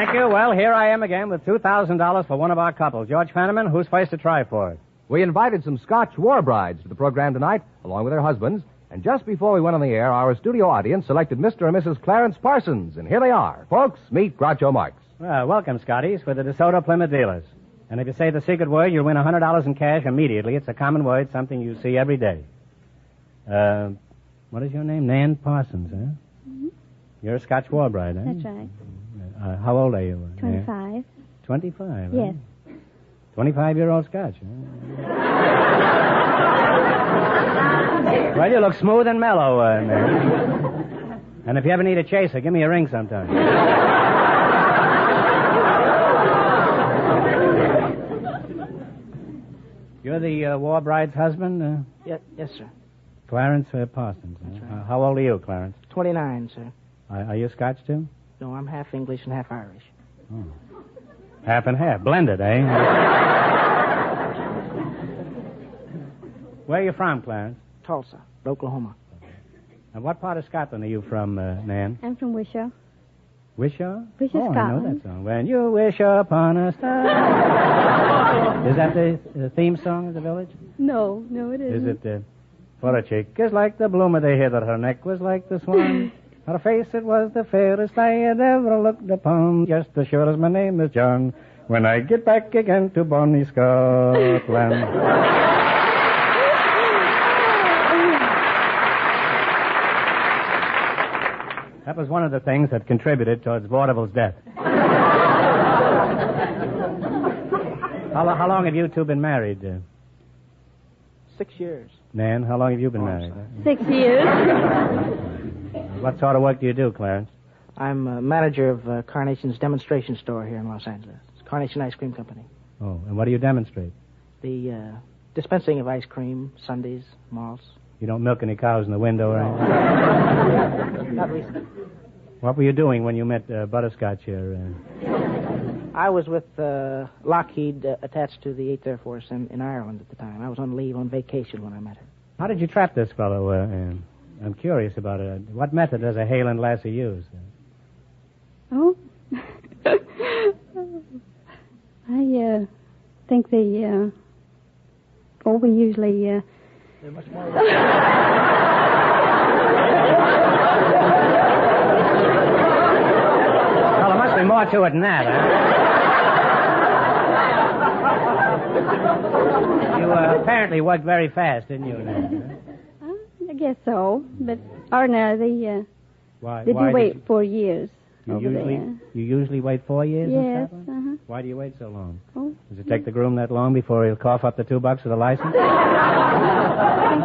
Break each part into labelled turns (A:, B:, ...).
A: Thank you. Well, here I am again with $2,000 for one of our couples. George Fenneman, who's first to try for it?
B: We invited some Scotch war brides to the program tonight, along with their husbands. And just before we went on the air, our studio audience selected Mr. and Mrs. Clarence Parsons. And here they are. Folks, meet Groucho Marx.
A: Well, welcome, Scotties, for the DeSoto Plymouth dealers. And if you say the secret word, you'll win $100 in cash immediately. It's a common word, something you see every day. What is your name? Nan Parsons, huh?
C: Mm-hmm.
A: You're a Scotch war bride, huh?
C: That's right.
A: How old are you?
C: 25.
A: 25?
C: Yes.
A: 25-year-old Scotch, huh? Well, you look smooth and mellow, Nan. And if you ever need a chaser, give me a ring sometime. You're the war bride's husband?
D: Yes, sir.
A: Clarence Parsons.
D: That's right.
A: How old are you, Clarence?
D: 29, sir.
A: Are you Scotch, too?
D: No, I'm half English and half Irish.
A: Oh. Half and half. Blended, eh? Where are you from, Clarence?
D: Tulsa, Oklahoma.
A: And what part of Scotland are you from, Nan?
C: I'm from Wishaw.
A: Wishaw?
C: Wishaw,
A: I know
C: Scotland.
A: that song. When you wish upon a star. Is that the theme song of the village?
C: No, it isn't.
A: Is it, for a chick is like the bloom of the heather, her neck was like the swan. Her face, it was the fairest I had ever looked upon. Just as sure as my name is John, when I get back again to bonny Scotland. That was one of the things that contributed towards Vaudeville's death. How long have you two been married?
D: 6 years.
A: Nan, how long have you been married?
C: 6 years.
A: What sort of work do you do, Clarence?
D: I'm manager of Carnation's demonstration store here in Los Angeles. It's Carnation Ice Cream Company.
A: Oh, and what do you demonstrate?
D: The dispensing of ice cream, sundaes, malts.
A: You don't milk any cows in the window or anything?
D: Not recently.
A: What were you doing when you met Butterscotch here?
D: I was with Lockheed attached to the 8th Air Force in Ireland at the time. I was on leave on vacation when I met her.
A: How did you trap this fellow? I'm curious about it. What method does a Halen lassie use?
C: Oh? I think we usually...
D: They're much more...
A: Well, there must be more to it than that, huh? You apparently worked very fast, didn't you, Nan?
C: I guess so, but ordinarily,
A: Why?
C: did
A: Why
C: you wait 4 years over there?
A: You usually wait 4 years in
C: Yes,
A: Scotland? Why do you wait so long?
C: Oh.
A: Does it take the groom that long before he'll cough up the $2 for the license?
C: I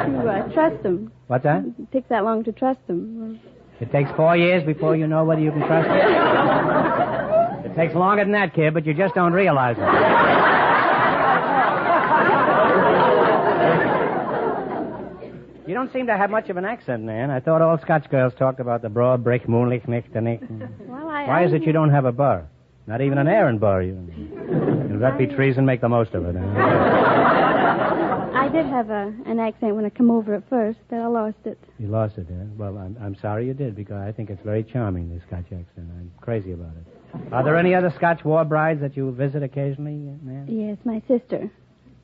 C: think you trust them.
A: What's that?
C: It takes that long to trust them.
A: It takes 4 years before you know whether you can trust him? It takes longer than that, kid, but you just don't realize it. You don't seem to have much of an accent, Nan. I thought all Scotch girls talked about the broad brick, moonlich, nick, the nick.
C: Well,
A: Why is it you don't have a burr? Not even an errand burr. If that be treason, make the most of it.
C: I did have an accent when I come over at first, but I lost it.
A: You lost it, eh? Well, I'm sorry you did, because I think it's very charming, the Scotch accent. I'm crazy about it. Are there any other Scotch war brides that you visit occasionally, Nan?
C: Yes, my sister.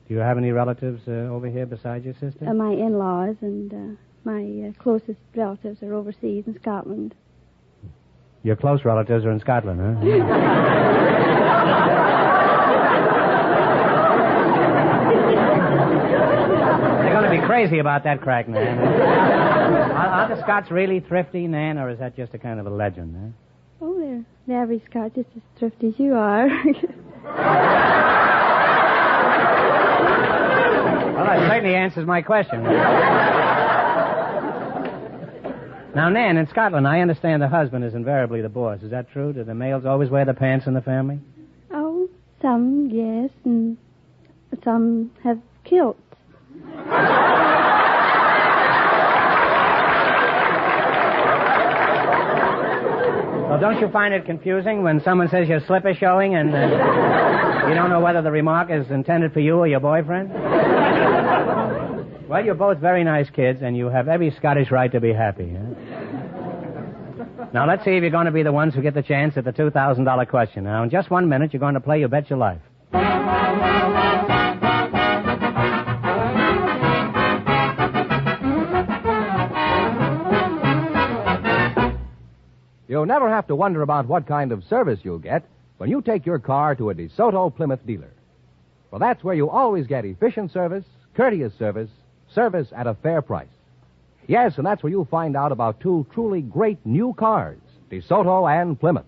A: Do you have any relatives over here besides your sister?
C: My in-laws and my closest relatives are overseas in Scotland.
A: Your close relatives are in Scotland, huh? They're going to be crazy about that crack, Nan. Are the Scots really thrifty, Nan, or is that just a kind of a legend, huh?
C: Oh, they're the average Scotch, just as thrifty as you are.
A: Well, that certainly answers my question. Now, Nan, in Scotland, I understand the husband is invariably the boss. Is that true? Do the males always wear the pants in the family?
C: Oh, some, yes, and some have kilts.
A: Well, don't you find it confusing when someone says your slipper showing and you don't know whether the remark is intended for you or your boyfriend? Well, you're both very nice kids, and you have every Scottish right to be happy. Huh? Now, let's see if you're going to be the ones who get the chance at the $2,000 question. Now, in just 1 minute, you're going to play You Bet Your Life.
B: You'll never have to wonder about what kind of service you'll get when you take your car to a DeSoto Plymouth dealer. Well, that's where you always get efficient service, courteous service, service at a fair price. Yes, and that's where you'll find out about two truly great new cars, DeSoto and Plymouth.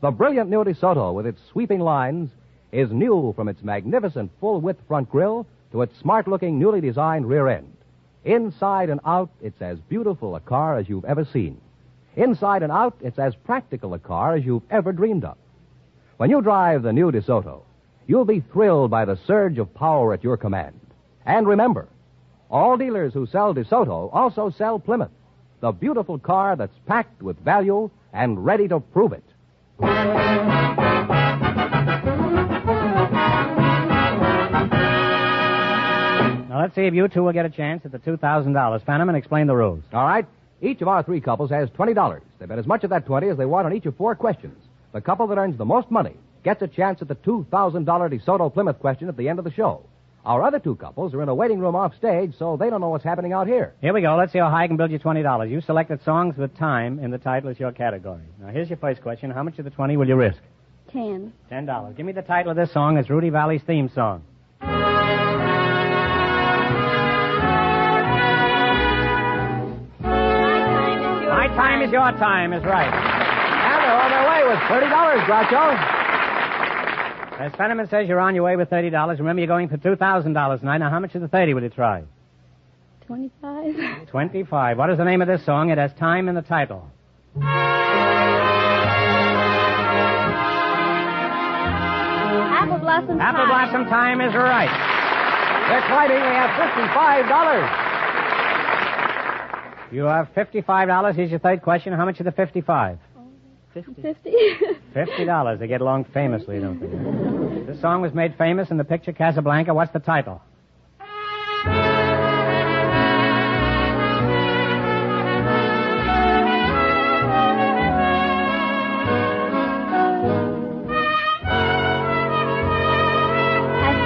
B: The brilliant new DeSoto, with its sweeping lines, is new from its magnificent full-width front grille to its smart-looking, newly designed rear end. Inside and out, it's as beautiful a car as you've ever seen. Inside and out, it's as practical a car as you've ever dreamed of. When you drive the new DeSoto, you'll be thrilled by the surge of power at your command. And remember, all dealers who sell DeSoto also sell Plymouth, the beautiful car that's packed with value and ready to prove it.
A: Now, let's see if you two will get a chance at the $2,000. Fenneman, explain the rules.
B: All right? Each of our three couples has $20. They bet as much of that 20 as they want on each of 4 questions. The couple that earns the most money gets a chance at the $2,000 DeSoto Plymouth question at the end of the show. Our other 2 couples are in a waiting room off stage, so they don't know what's happening out here.
A: Here we go. Let's see how high I can build you $20. You selected songs with time in the title as your category. Now, here's your first question. How much of the 20 will you risk?
C: $10.
A: $10. Give me the title of this song. It's Rudy Valley's theme song. My time is your time is right.
B: And they're on their way with $30, Groucho.
A: As Fenneman says, you're on your way with $30. Remember, you're going for $2,000 tonight. Now, how much of the 30 will you try?
C: 25.
A: 25. What is the name of this song? It has time in the title.
C: Apple Blossom Time.
A: Apple Blossom Time is right.
B: They're climbing. They have $55.
A: You have $55. Here's your third question. How much of the 55?
C: 50.
A: $50. They get along famously, don't they? This song was made famous in the picture Casablanca. What's the title?
C: As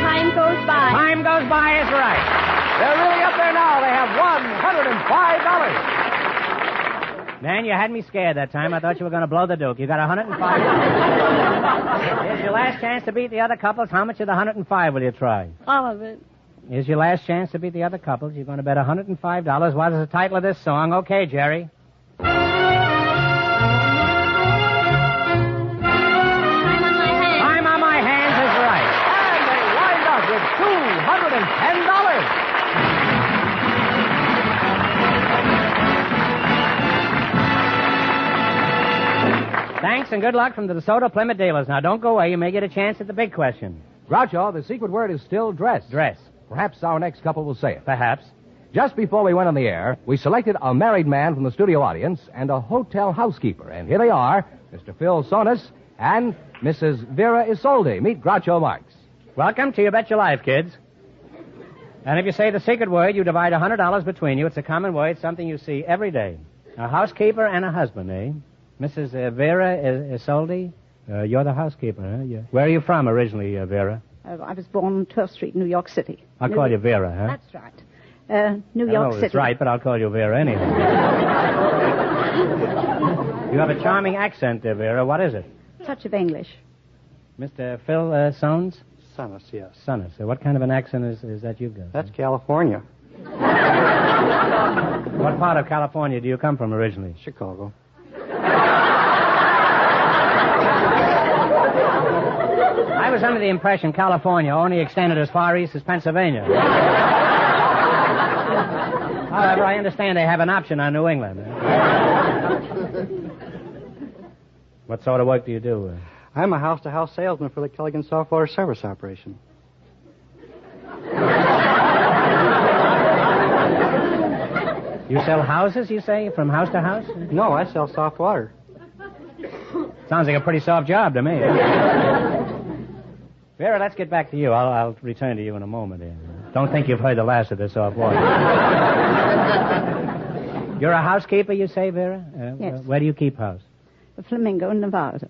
C: time goes by.
A: Time goes by is right.
B: They're really up there now. They have $105.
A: Man, you had me scared that time. I thought you were going to blow the Duke. You got $105. Here's your last chance to beat the other couples. How much of the 105 will you try?
C: All of it.
A: Here's your last chance to beat the other couples. You're going to bet $105. What is the title of this song? Okay, Jerry.
C: Time on my hands.
A: Time on my hands is right.
B: And they wind up with $210.
A: Thanks and good luck from the DeSoto Plymouth dealers. Now, don't go away. You may get a chance at the big question.
B: Groucho, the secret word is still dress.
A: Dress.
B: Perhaps our next couple will say it.
A: Perhaps.
B: Just before we went on the air, we selected a married man from the studio audience and a hotel housekeeper. And here they are, Mr. Phil Sonis and Mrs. Vera Isolde. Meet Groucho Marx.
A: Welcome to You Bet Your Life, kids. And if you say the secret word, you divide $100 between you. It's a common word, something you see every day. A housekeeper and a husband, eh? Mrs. Vera Isolde, you're the housekeeper, huh? Yeah. Where are you from originally, Vera?
E: I was born on 12th Street, New York City.
A: I'll call you Vera, huh?
E: That's right. New
A: I
E: York
A: know
E: City.
A: that's right, but I'll call you Vera anyway. You have a charming accent there, Vera. What is it?
E: Touch of English.
A: Mr. Phil Sones?
F: Sonis, yes.
A: Sonis. What kind of an accent is that you've got?
F: That's California.
A: What part of California do you come from originally?
F: Chicago.
A: I was under the impression California only extended as far east as Pennsylvania. However, I understand they have an option on New England. What sort of work do you do?
F: I'm a house-to-house salesman for the Kelligan Softwater Service Operation.
A: You sell houses, you say, from house to house?
F: No, I sell soft water.
A: Sounds like a pretty soft job to me. Vera, let's get back to you. I'll return to you in a moment. Don't think you've heard the last of this soft water. You're a housekeeper, you say, Vera?
C: Yes.
A: Where do you keep house?
C: A flamingo in Nevada.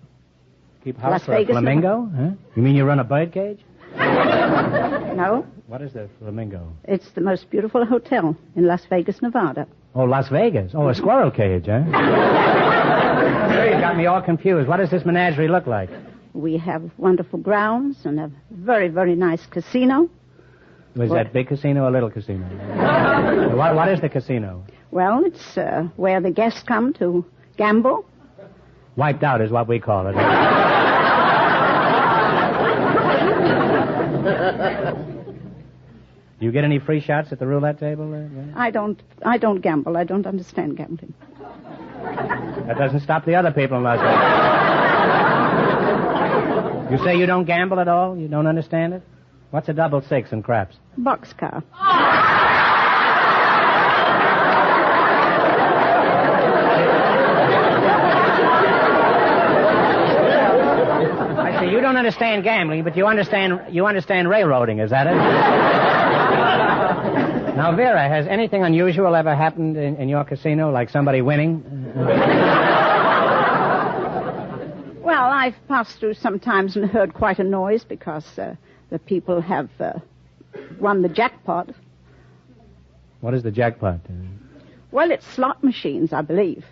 A: Keep house
C: Las
A: for
C: Vegas,
A: a flamingo? Huh? You mean you run a bird cage?
C: No,
A: What is the flamingo?
C: it's the most beautiful hotel in Las Vegas, Nevada.
A: Oh, Las Vegas. Oh, a squirrel cage, huh? You got me all confused. What does this menagerie look like?
C: We have wonderful grounds and a very, very nice casino.
A: Was that big casino or little casino? What is the casino?
C: Well, it's where the guests come to gamble.
A: Wiped out is what we call it. Do you get any free shots at the roulette table?
C: I don't gamble. I don't understand gambling.
A: That doesn't stop the other people in Las Vegas. You say you don't gamble at all? You don't understand it? What's a double six in craps?
C: Boxcar.
A: I say you don't understand gambling, but you understand railroading. Is that it? Now, Vera, has anything unusual ever happened in your casino, like somebody winning?
C: Well, I've passed through sometimes and heard quite a noise because the people have won the jackpot.
A: What is the jackpot?
C: Well, it's slot machines, I believe.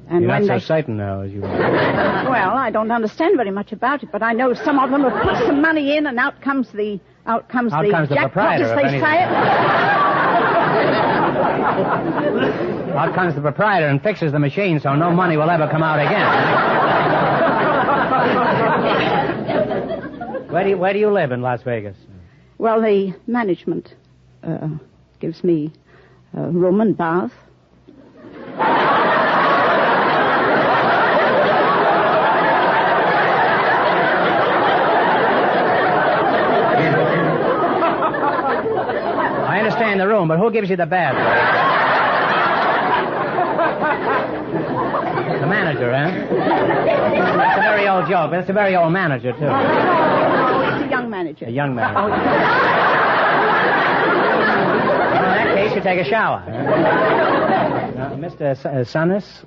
C: And
A: You're
C: when
A: not so certain now as you were.
C: Well, I don't understand very much about it, but I know some of them have put some money in, and out comes the jackpot,
A: proprietor,
C: as they
A: if
C: say it.
A: Out comes the proprietor and fixes the machine so no money will ever come out again. Where do you live in Las Vegas?
C: Well, the management gives me a room and bath.
A: I understand the room, but who gives you the bath? The manager, huh? That's a very old joke, but it's a very old manager, too.
C: No, it's a young manager.
A: A young manager. Well, in that case, you take a shower. Mr. Sunnis,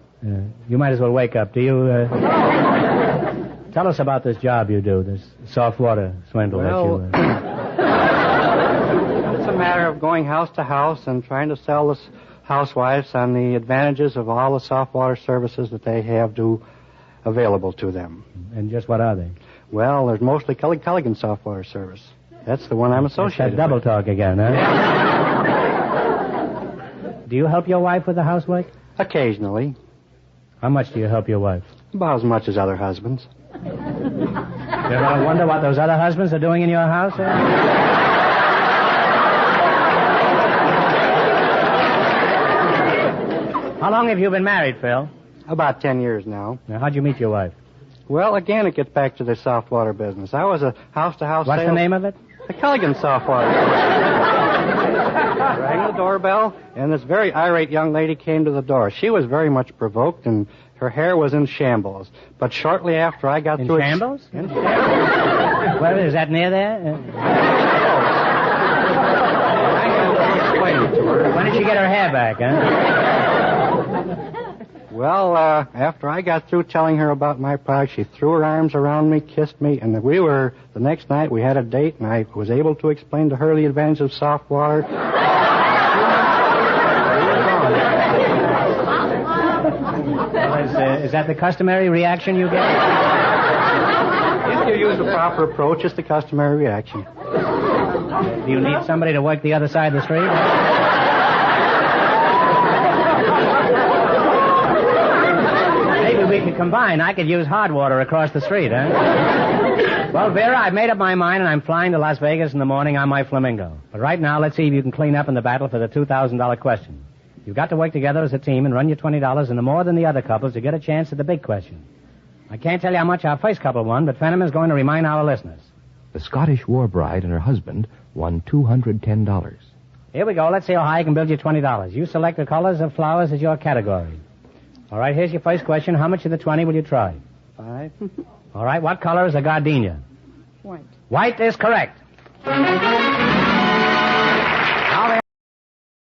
A: you might as well wake up. Do you... Tell us about this job you do, this soft water swindle
F: Well,
A: that you...
F: It's a matter of going house to house and trying to sell the housewives on the advantages of all the soft water services that they have available to them.
A: And just what are they?
F: Well, there's mostly Culligan soft water service. That's the one I'm associated
A: That double
F: with.
A: talk again, huh? Do you help your wife with the housework?
F: Occasionally.
A: How much do you help your wife?
F: About as much as other husbands.
A: You ever wonder what those other husbands are doing in your house? How long have you been married, Phil?
F: About 10 years now.
A: Now, how'd you meet your wife?
F: Well, again, it gets back to the soft water business. I was a house-to-house
A: What's the name of it?
F: The Culligan soft water. Rang the doorbell, and this very irate young lady came to the door. She was very much provoked, and her hair was in shambles. But shortly after I got through...
A: Shambles?
F: In shambles.
A: Well, is that near there?
F: Explain it to her.
A: When did she get her hair back, huh?
F: Well, after I got through telling her about my product, she threw her arms around me, kissed me, and the next night we had a date, and I was able to explain to her the advantage of soft water.
A: Well, is that the customary reaction you get?
F: If you use the proper approach, it's the customary reaction.
A: Do you need somebody to work the other side of the street? Maybe we could combine. I could use hard water across the street, huh? Well, Vera, I've made up my mind, and I'm flying to Las Vegas in the morning on my Flamingo. But right now, let's see if you can clean up in the battle for the $2,000 question. You've got to work together as a team and run your $20 into more than the other couples to get a chance at the big question. I can't tell you how much our first couple won, but Fenneman's going to remind our listeners.
B: The Scottish war bride and her husband won $210.
A: Here we go. Let's see how high I can build you $20. You select the colors of flowers as your category. All right, here's your first question. How much of the 20 will you try?
F: 5.
A: All right, what color is a gardenia?
C: White.
A: White is correct.